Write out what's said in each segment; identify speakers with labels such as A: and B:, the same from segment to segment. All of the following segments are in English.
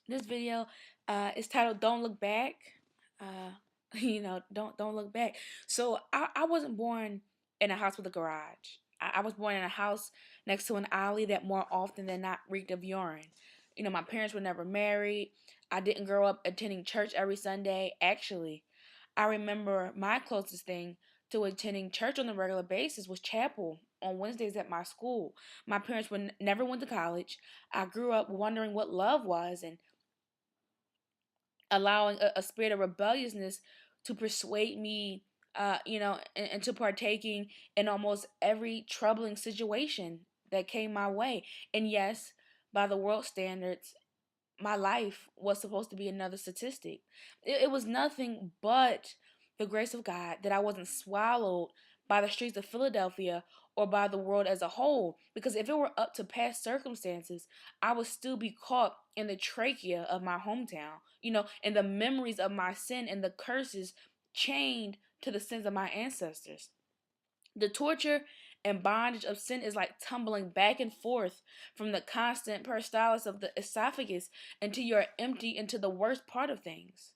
A: This video is titled "Don't Look Back." Uh, don't look back. So I wasn't born in a house with a garage. I was born in a house next to an alley that more often than not reeked of urine. My parents were never married. I didn't grow up attending church every Sunday. Actually, I remember my closest thing to attending church on a regular basis was chapel on Wednesdays at my school. My parents never went to college. I grew up wondering what love was and allowing a spirit of rebelliousness to persuade me, and to partaking in almost every troubling situation that came my way. And yes, by the world standards, my life was supposed to be another statistic. It was nothing but the grace of God that I wasn't swallowed by the streets of Philadelphia or by the world as a whole. Because if it were up to past circumstances, I would still be caught in the trachea of my hometown, and the memories of my sin and the curses chained to the sins of my ancestors. The torture and bondage of sin is like tumbling back and forth from the constant peristalsis of the esophagus until you are empty into the worst part of things,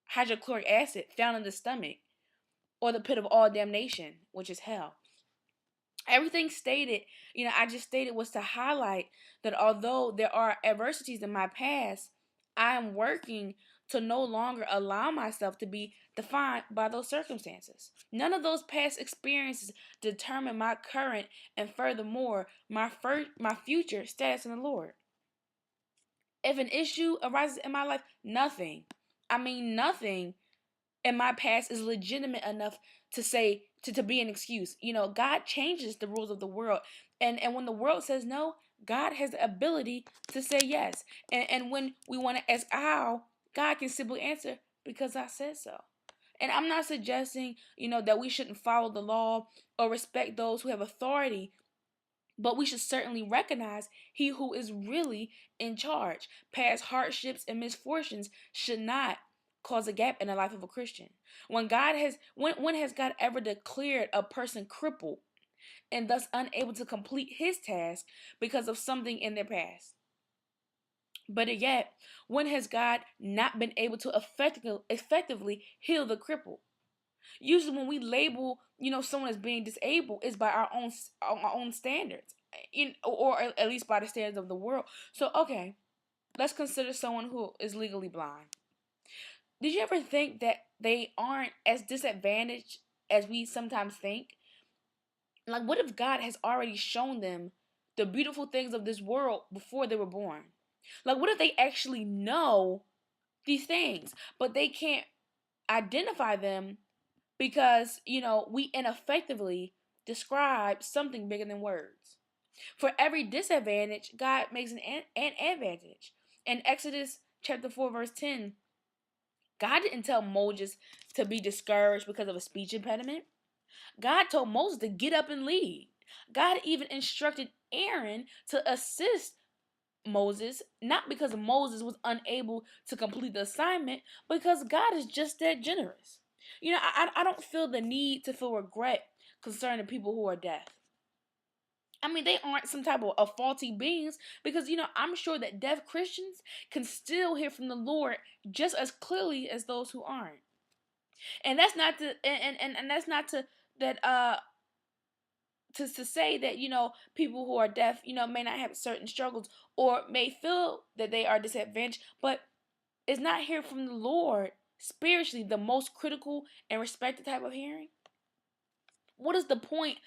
A: hydrochloric acid found in the stomach, or the pit of all damnation, which is hell. Everything stated, I just stated was to highlight that although there are adversities in my past, I am working to no longer allow myself to be defined by those circumstances. None of those past experiences determine my current and furthermore my future status in the Lord. If an issue arises in my life, nothing in my past is legitimate enough to say to be an excuse. God changes the rules of the world. And when the world says no, God has the ability to say yes. And when we want to ask how, God can simply answer, because I said so. And I'm not suggesting, that we shouldn't follow the law or respect those who have authority, but we should certainly recognize he who is really in charge. Past hardships and misfortunes should not cause a gap in the life of a Christian. When has God ever declared a person crippled and thus unable to complete his task because of something in their past? But yet, when has God not been able to effectively heal the cripple? Usually when we label, someone as being disabled, is by our own standards, or at least by the standards of the world. So okay, let's consider someone who is legally blind. Did you ever think that they aren't as disadvantaged as we sometimes think? Like, what if God has already shown them the beautiful things of this world before they were born? Like, what if they actually know these things, but they can't identify them because, we ineffectively describe something bigger than words. For every disadvantage, God makes an advantage. In Exodus chapter 4, verse 10, God didn't tell Moses to be discouraged because of a speech impediment. God told Moses to get up and lead. God even instructed Aaron to assist Moses, not because Moses was unable to complete the assignment, because God is just that generous. I don't feel the need to feel regret concerning people who are deaf. They aren't some type of faulty beings, because, I'm sure that deaf Christians can still hear from the Lord just as clearly as those who aren't. And that's not to, and that's not to, that, to say that, people who are deaf, may not have certain struggles or may feel that they are disadvantaged, but is not hearing from the Lord spiritually the most critical and respected type of hearing? What is the point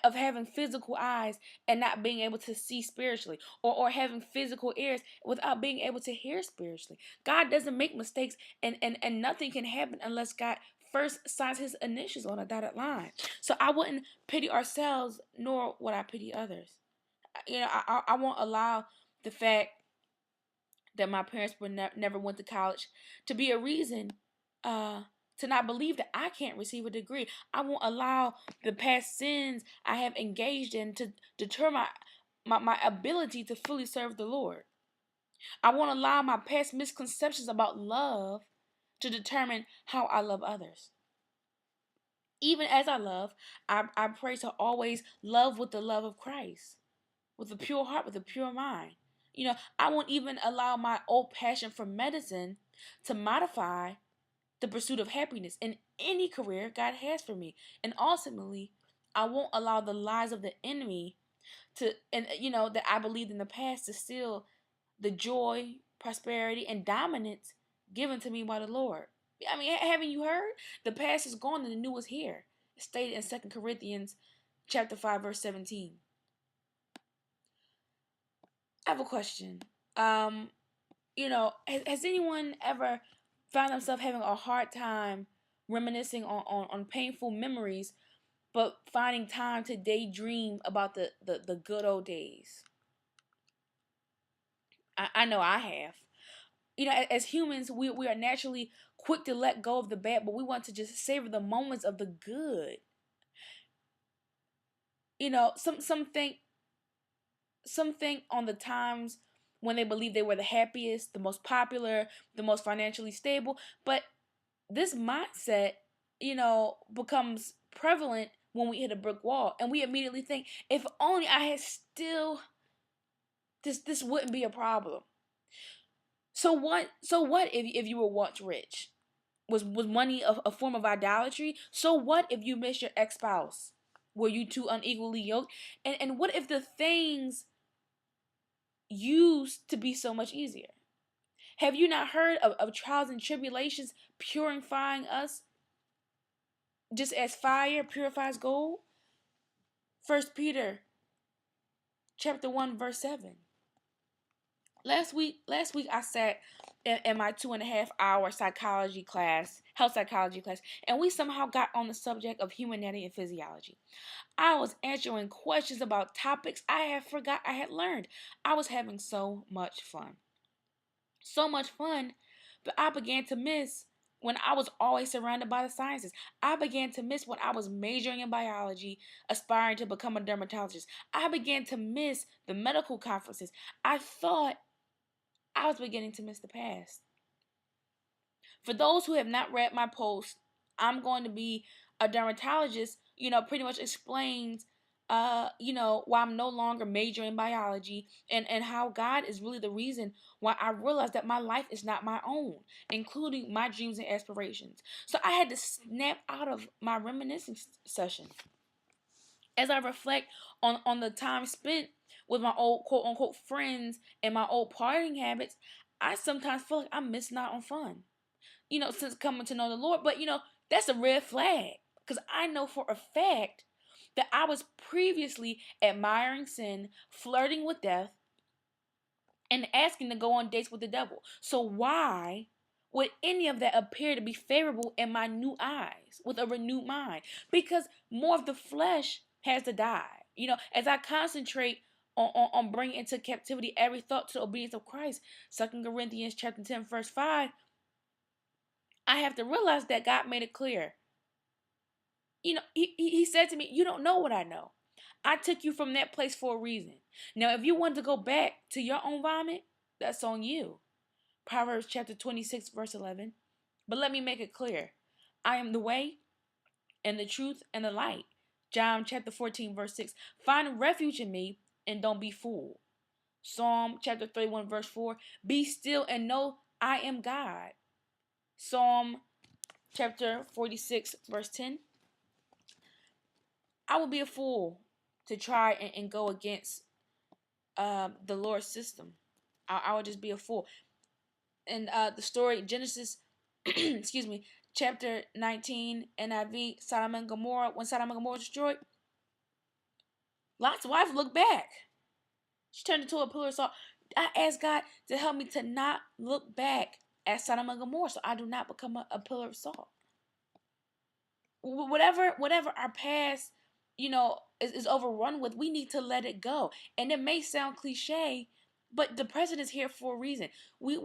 A: of having physical eyes and not being able to see spiritually, or having physical ears without being able to hear spiritually? God doesn't make mistakes, and nothing can happen unless God first signs his initials on a dotted line. So I wouldn't pity ourselves, nor would I pity others. I won't allow the fact that my parents never went to college to be a reason uh, to not believe that I can't receive a degree. I won't allow the past sins I have engaged in to deter my ability to fully serve the Lord. I won't allow my past misconceptions about love to determine how I love others. Even as I love, I pray to always love with the love of Christ, with a pure heart, with a pure mind. I won't even allow my old passion for medicine to modify the pursuit of happiness in any career God has for me. And ultimately, I won't allow the lies of the enemy that I believed in the past to steal the joy, prosperity, and dominance given to me by the Lord. I mean, haven't you heard? The past is gone and the new is here. It's stated in 2 Corinthians chapter 5, verse 17. I have a question. Has anyone ever found themselves having a hard time reminiscing on painful memories, but finding time to daydream about the good old days? I know I have. As humans, we are naturally quick to let go of the bad, but we want to just savor the moments of the good. Some think on the times when they believe they were the happiest, the most popular, the most financially stable. But this mindset, becomes prevalent when we hit a brick wall, and we immediately think, if only I had still, this wouldn't be a problem. So what? So what if you were once rich? Was money a form of idolatry? So what if you miss your ex-spouse? Were you two unequally yoked? And what if the things used to be so much easier? Have you not heard of trials and tribulations purifying us just as fire purifies gold? 1 Peter chapter 1 verse 7. Last week I sat in my 2.5 hour health psychology class, and we somehow got on the subject of human anatomy and physiology. I was answering questions about topics I had forgot I had learned. I was having so much fun. So much fun, but I began to miss when I was always surrounded by the sciences. I began to miss when I was majoring in biology, aspiring to become a dermatologist. I began to miss the medical conferences. I thought I was beginning to miss the past. For those who have not read my post, I'm going to be a dermatologist, pretty much explains, why I'm no longer majoring in biology, and how God is really the reason why I realized that my life is not my own, including my dreams and aspirations. So I had to snap out of my reminiscing session as I reflect on the time spent with my old quote unquote friends and my old partying habits. I sometimes feel like I'm missing out on fun, since coming to know the Lord. But, that's a red flag, because I know for a fact that I was previously admiring sin, flirting with death, and asking to go on dates with the devil. So why would any of that appear to be favorable in my new eyes with a renewed mind? Because more of the flesh has to die. As I concentrate on bringing into captivity every thought to the obedience of Christ, 2 Corinthians chapter 10, verse 5, I have to realize that God made it clear. He said to me, you don't know what I know. I took you from that place for a reason. Now, if you want to go back to your own vomit, that's on you. Proverbs chapter 26, verse 11. But let me make it clear. I am the way and the truth and the light. John chapter 14, verse 6. Find refuge in me and don't be fooled. Psalm chapter 31, verse 4. Be still and know I am God. Psalm chapter 46, verse 10. I would be a fool to try and go against the Lord's system. I would just be a fool. And the story, Genesis, excuse me, chapter 19, NIV, Sodom and Gomorrah, when Sodom and Gomorrah was destroyed, Lot's wife looked back. She turned into a pillar of salt. I asked God to help me to not look back at Sodom and Gomorrah so I do not become a pillar of salt. Whatever our past, is overrun with, we need to let it go. And it may sound cliche, but the president is here for a reason. We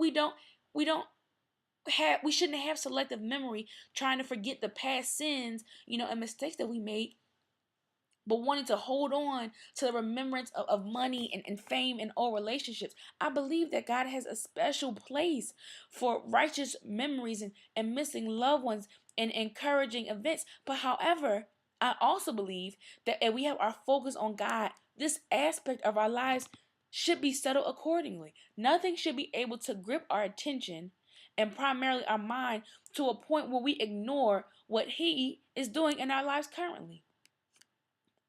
A: shouldn't have selective memory trying to forget the past sins, and mistakes that we made, but wanting to hold on to the remembrance of money and fame and old relationships. I believe that God has a special place for righteous memories and missing loved ones and encouraging events. But however, I also believe that if we have our focus on God, this aspect of our lives should be settled accordingly. Nothing should be able to grip our attention and primarily our mind to a point where we ignore what He is doing in our lives currently.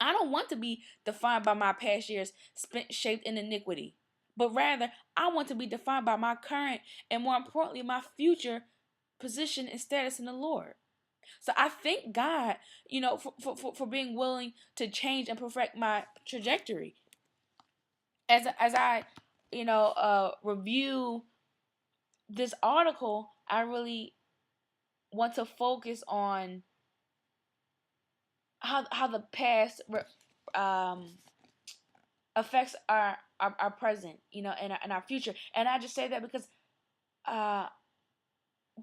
A: I don't want to be defined by my past years spent shaped in iniquity, but rather I want to be defined by my current and, more importantly, my future position and status in the Lord. So I thank God, for being willing to change and perfect my trajectory. As I, review this article, I really want to focus on how the past affects our present, and our future. And I just say that because uh,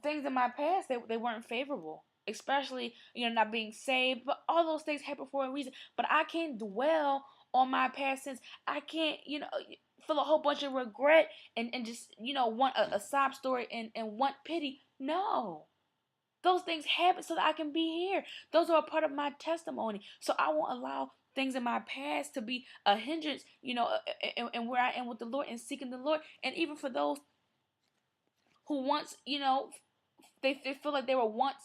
A: things in my past, they weren't favorable, especially not being saved. But all those things happen for a reason. But I can't dwell on my past sins. I can't feel a whole bunch of regret and just want a sob story and want pity. No. Those things happen so that I can be here. Those are a part of my testimony. So I won't allow things in my past to be a hindrance, and where I am with the Lord and seeking the Lord. And even for those who once, they feel like they were once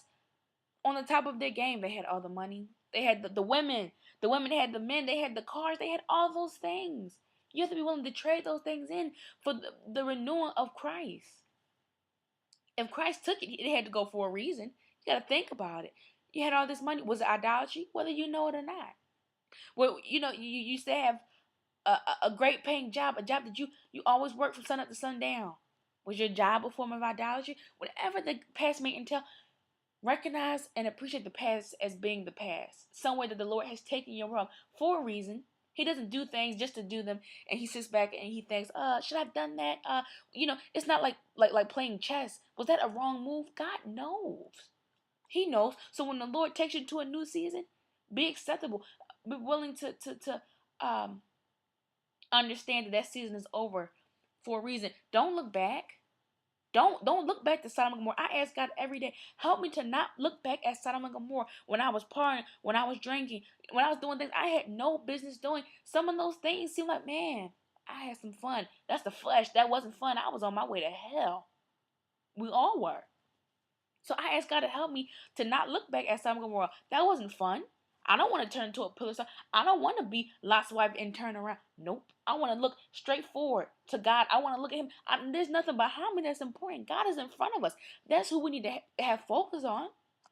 A: on the top of their game. They had all the money. They had the women. The women had the men. They had the cars. They had all those things. You have to be willing to trade those things in for the renewal of Christ. If Christ took it, it had to go for a reason. You got to think about it. You had all this money. Was it idolatry? Whether you know it or not. Well, you used to have a great paying job, a job that you always work from sun up to sundown. Was your job a form of idolatry? Whatever the past may entail, recognize and appreciate the past as being the past. Somewhere that the Lord has taken you from for a reason. He doesn't do things just to do them, and he sits back and he thinks, should I have done that? It's not like playing chess. Was that a wrong move? God knows. He knows. So when the Lord takes you to a new season, be acceptable. Be willing to understand that season is over for a reason. Don't look back. Don't look back to Sodom and Gomorrah. I ask God every day, help me to not look back at Sodom and Gomorrah when I was partying, when I was drinking, when I was doing things I had no business doing. Some of those things seem like, man, I had some fun. That's the flesh. That wasn't fun. I was on my way to hell. We all were. So I ask God to help me to not look back at Sodom and Gomorrah. That wasn't fun. I don't want to turn into a pillar. I don't want to be Lot's wife and turn around. Nope. I want to look straight forward to God. I want to look at Him. There's nothing behind me that's important. God is in front of us. That's who we need to have focus on.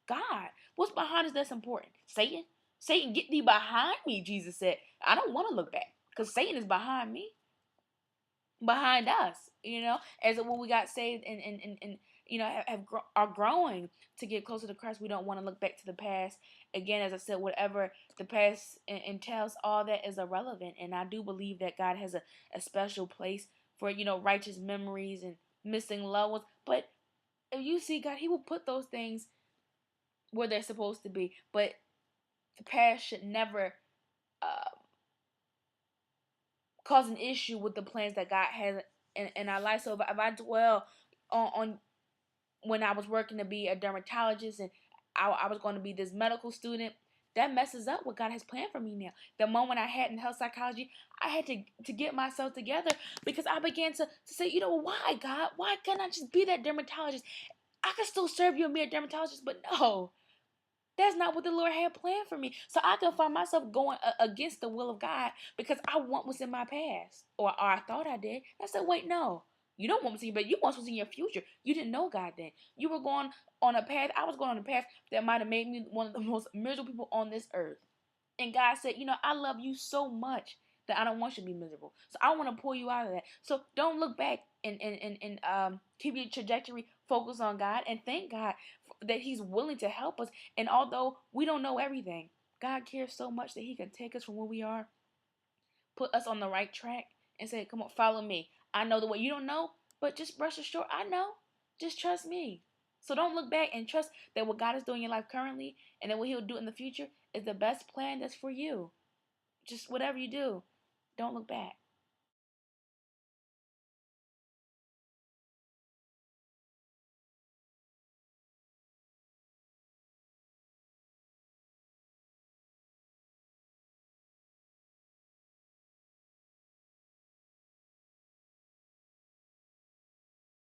A: God. What's behind us that's important? Satan? Satan, get thee behind me, Jesus said. I don't want to look back because Satan is behind me. Behind us, as when we got saved and are growing to get closer to Christ. We don't want to look back to the past. Again, as I said, whatever the past entails, all that is irrelevant. And I do believe that God has a special place for, righteous memories and missing loved ones. But if you see God, He will put those things where they're supposed to be. But the past should never cause an issue with the plans that God has in our life. So if I dwell on when I was working to be a dermatologist and I was going to be this medical student, that messes up what God has planned for me now. The moment I had in health psychology, I had to get myself together because I began to say, why, God? Why can't I just be that dermatologist? I can still serve you and be a dermatologist, but no. That's not what the Lord had planned for me. So I can find myself going against the will of God because I want what's in my past. Or I thought I did. I said, wait, no. You don't want what's in your, but you want what's in your future. You didn't know God then. You were going on a path. I was going on a path that might have made me one of the most miserable people on this earth. And God said, I love you so much that I don't want you to be miserable. So I want to pull you out of that. So don't look back and keep your trajectory focused on God and thank God that He's willing to help us. And although we don't know everything, God cares so much that He can take us from where we are, put us on the right track, and say, come on, follow me. I know the way. You don't know, but just brush the short. I know. Just trust me. So don't look back and trust that what God is doing in your life currently and that what He'll do in the future is the best plan that's for you. Just whatever you do, don't look back.